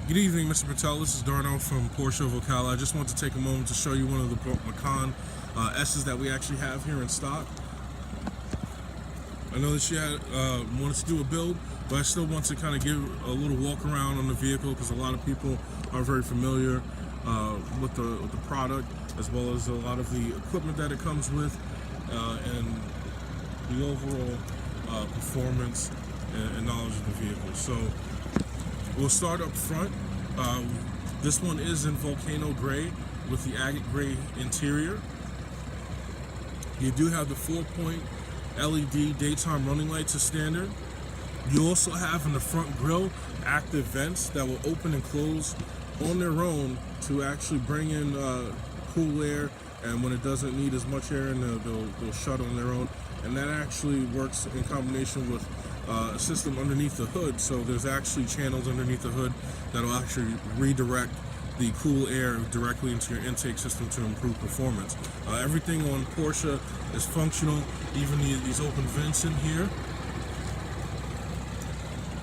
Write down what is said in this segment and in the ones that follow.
Good evening, Mr. Patel. This is Darno from Porsche of Ocala. I just want to take a moment to show you one of the Macan S's that we actually have here in stock. I know that she had wanted to do a build, but I still want to kind of give a little walk around on the vehicle because a lot of people are very familiar with the product, as well as a lot of the equipment that it comes with, and the overall performance and knowledge of the vehicle. So we'll start up front. This one is in volcano gray with the agate gray interior. You do have the 4-point LED daytime running lights as standard. You also have in the front grille active vents that will open and close on their own to actually bring in cool air, and when it doesn't need as much air, and they'll shut on their own. And that actually works in combination with a system underneath the hood. So there's actually channels underneath the hood that will actually redirect the cool air directly into your intake system to improve performance. Everything on Porsche is functional, even these open vents in here.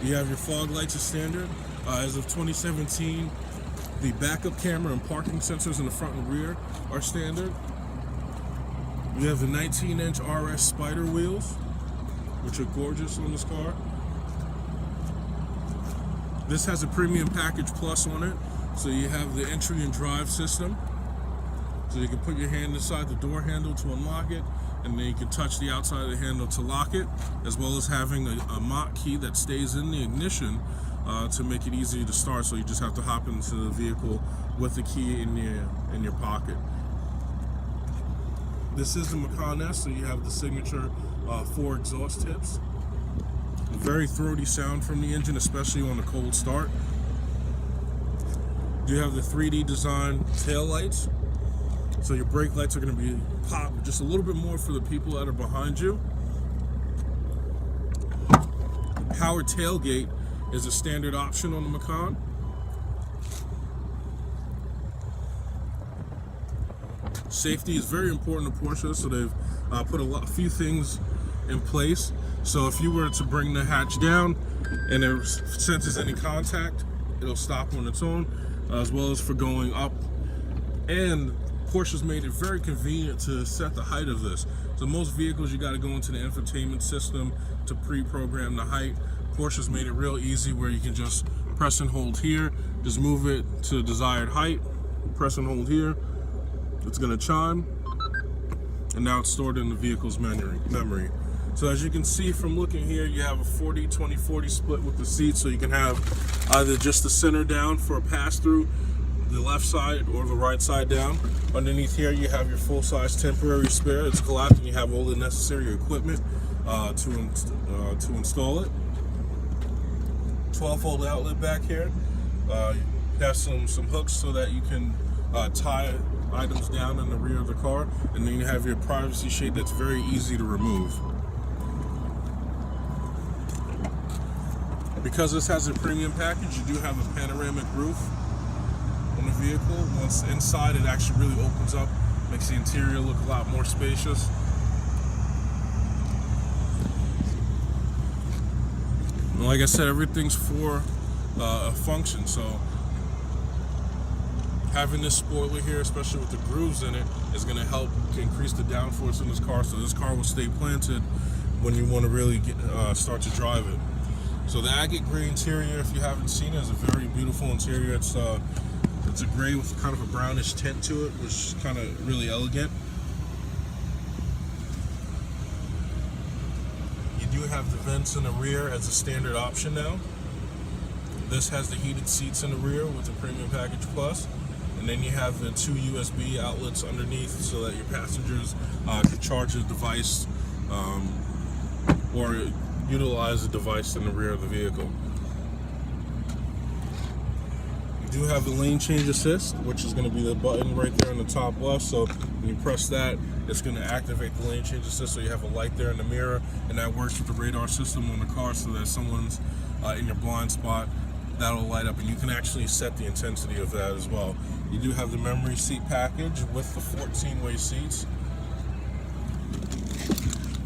You have your fog lights as standard. As of 2017, the backup camera and parking sensors in the front and rear are standard. You have the 19-inch RS Spider wheels, which are gorgeous on this car. This has a premium package plus on it, so you have the entry and drive system. So you can put your hand inside the door handle to unlock it, and then you can touch the outside of the handle to lock it, as well as having a Macan key that stays in the ignition to make it easier to start. So you just have to hop into the vehicle with the key in your pocket. This is the Macan S, so you have the signature 4 exhaust tips. A very throaty sound from the engine, especially on a cold start. You have the 3D design tail lights, so your brake lights are going to be popped just a little bit more for the people that are behind you. The power tailgate is a standard option on the Macan. Safety is very important to Porsche, so they've put a few things in place. So if you were to bring the hatch down and it senses any contact, it'll stop on its own, as well as for going up. And Porsche's made it very convenient to set the height of this. So most vehicles, you got to go into the infotainment system to pre-program the height. Porsche's made it real easy where you can just press and hold here, just move it to the desired height, press and hold here. It's going to chime, and now it's stored in the vehicle's memory. So as you can see from looking here, you have a 40-20-40 split with the seats, so you can have either just the center down for a pass-through, the left side or the right side down. Underneath here, you have your full-size temporary spare. It's collapsed, and you have all the necessary equipment to install it. 12-volt outlet back here. You have some hooks so that you can tie items down in the rear of the car, and then you have your privacy shade that's very easy to remove. Because this has a premium package, you do have a panoramic roof on the vehicle. Once inside, it actually really opens up, makes the interior look a lot more spacious. And like I said, everything's for a function, so having this spoiler here, especially with the grooves in it, is going to help to increase the downforce in this car, so this car will stay planted when you want to really start to drive it. So the agate gray interior, if you haven't seen it, is a very beautiful interior. It's a gray with kind of a brownish tint to it, which is kind of really elegant. You do have the vents in the rear as a standard option now. This has the heated seats in the rear with the Premium Package Plus. And then you have the 2 USB outlets underneath so that your passengers can charge a device or utilize a device in the rear of the vehicle. You do have the lane change assist, which is going to be the button right there in the top left. So when you press that, it's going to activate the lane change assist, so you have a light there in the mirror, and that works with the radar system on the car, so that someone's in your blind spot, that'll light up, and you can actually set the intensity of that as well. You do have the memory seat package with the 14-way seats.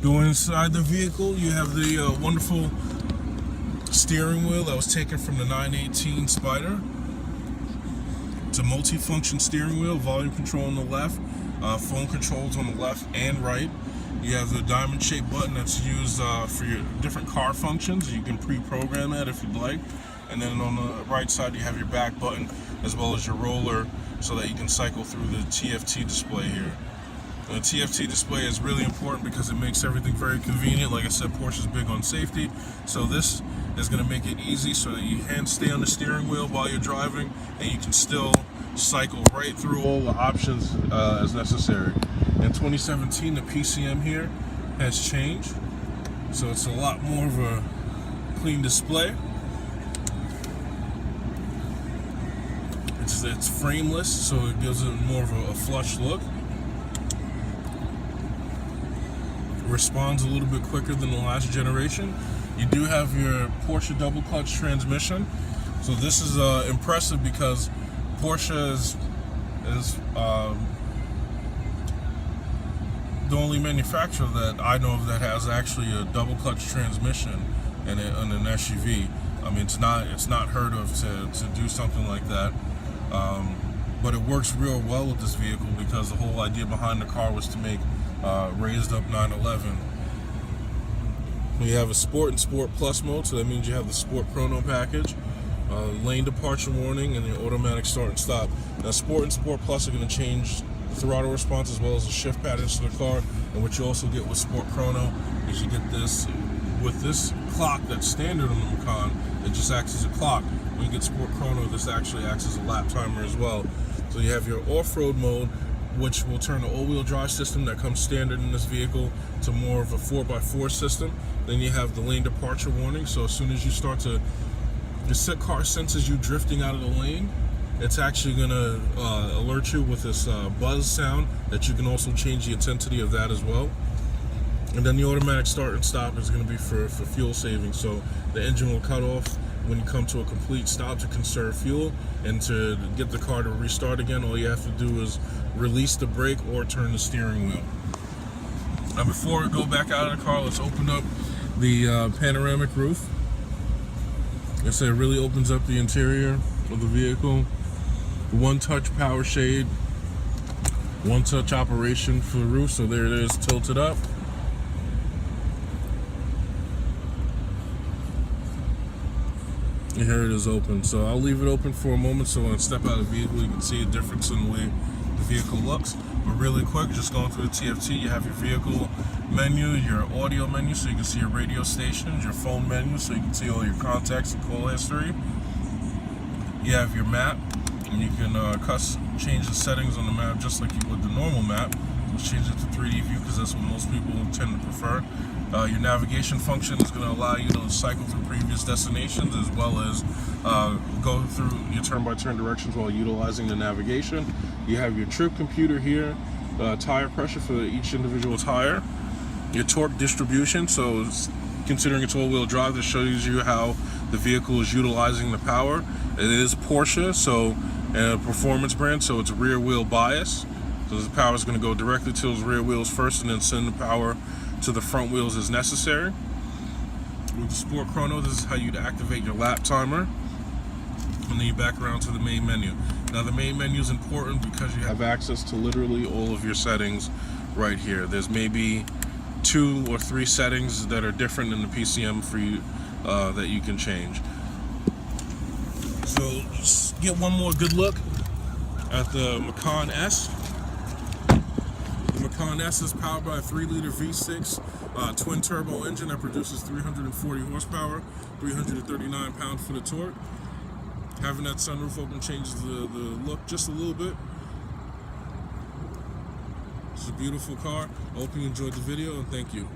Going inside the vehicle, you have the wonderful steering wheel that was taken from the 918 Spider. It's a multi-function steering wheel, volume control on the left, phone controls on the left and right. You have the diamond-shaped button that's used for your different car functions. You can pre-program that if you'd like. And then on the right side, you have your back button as well as your roller so that you can cycle through the TFT display here. The TFT display is really important because it makes everything very convenient. Like I said, Porsche is big on safety, so this is going to make it easy so that you can stay on the steering wheel while you're driving and you can still cycle right through all the options as necessary. In 2017, the PCM here has changed, so it's a lot more of a clean display. It's frameless, so it gives it more of a flush look. Responds a little bit quicker than the last generation. You do have your Porsche double clutch transmission, so this is impressive because Porsche is the only manufacturer that I know of that has actually a double clutch transmission in an SUV. I mean, it's not heard of to do something like that. But it works real well with this vehicle because the whole idea behind the car was to make raised up 911. We have a Sport and Sport Plus mode, so that means you have the Sport Chrono package, lane departure warning, and the automatic start and stop. Now, Sport and Sport Plus are going to change the throttle response as well as the shift patterns to the car. And what you also get with Sport Chrono is you get this with this clock that's standard on the Macan. It just acts as a clock. When you get Sport Chrono, this actually acts as a lap timer as well. So you have your off-road mode, which will turn the all-wheel drive system that comes standard in this vehicle to more of a 4x4 system. Then you have the lane departure warning, so as soon as you start to, the car senses you drifting out of the lane, it's actually going to alert you with this buzz sound that you can also change the intensity of that as well. And then the automatic start and stop is going to be for fuel saving, so the engine will cut off when you come to a complete stop to conserve fuel, and to get the car to restart again, all you have to do is release the brake or turn the steering wheel. Now, before we go back out of the car, let's open up the panoramic roof. Like I said, it really opens up the interior of the vehicle. One-touch power shade, one-touch operation for the roof, so there it is tilted up. And here it is open. So I'll leave it open for a moment so when I step out of the vehicle you can see a difference in the way the vehicle looks. But really quick, just going through the TFT, you have your vehicle menu, your audio menu so you can see your radio stations, your phone menu so you can see all your contacts and call history. You have your map, and you can change the settings on the map just like you would the normal map. Let's change it to 3D view because that's what most people tend to prefer. Your navigation function is going to allow you to cycle through previous destinations as well as go through your turn-by-turn directions while utilizing the navigation. You have your trip computer here, tire pressure for each individual tire, your torque distribution, so considering it's all-wheel drive, this shows you how the vehicle is utilizing the power. It is Porsche, so a performance brand, so it's rear wheel bias. So the power is going to go directly to those rear wheels first and then send the power to the front wheels as necessary. With the Sport Chrono, this is how you'd activate your lap timer. And then you back around to the main menu. Now the main menu is important because you have access to literally all of your settings right here. There's maybe 2 or 3 settings that are different in the PCM for you that you can change. So just get one more good look at the Macan S. The Macan S is powered by a 3-liter V6 twin-turbo engine that produces 340 horsepower, 339 pound-foot of torque. Having that sunroof open changes the look just a little bit. It's a beautiful car. I hope you enjoyed the video, and thank you.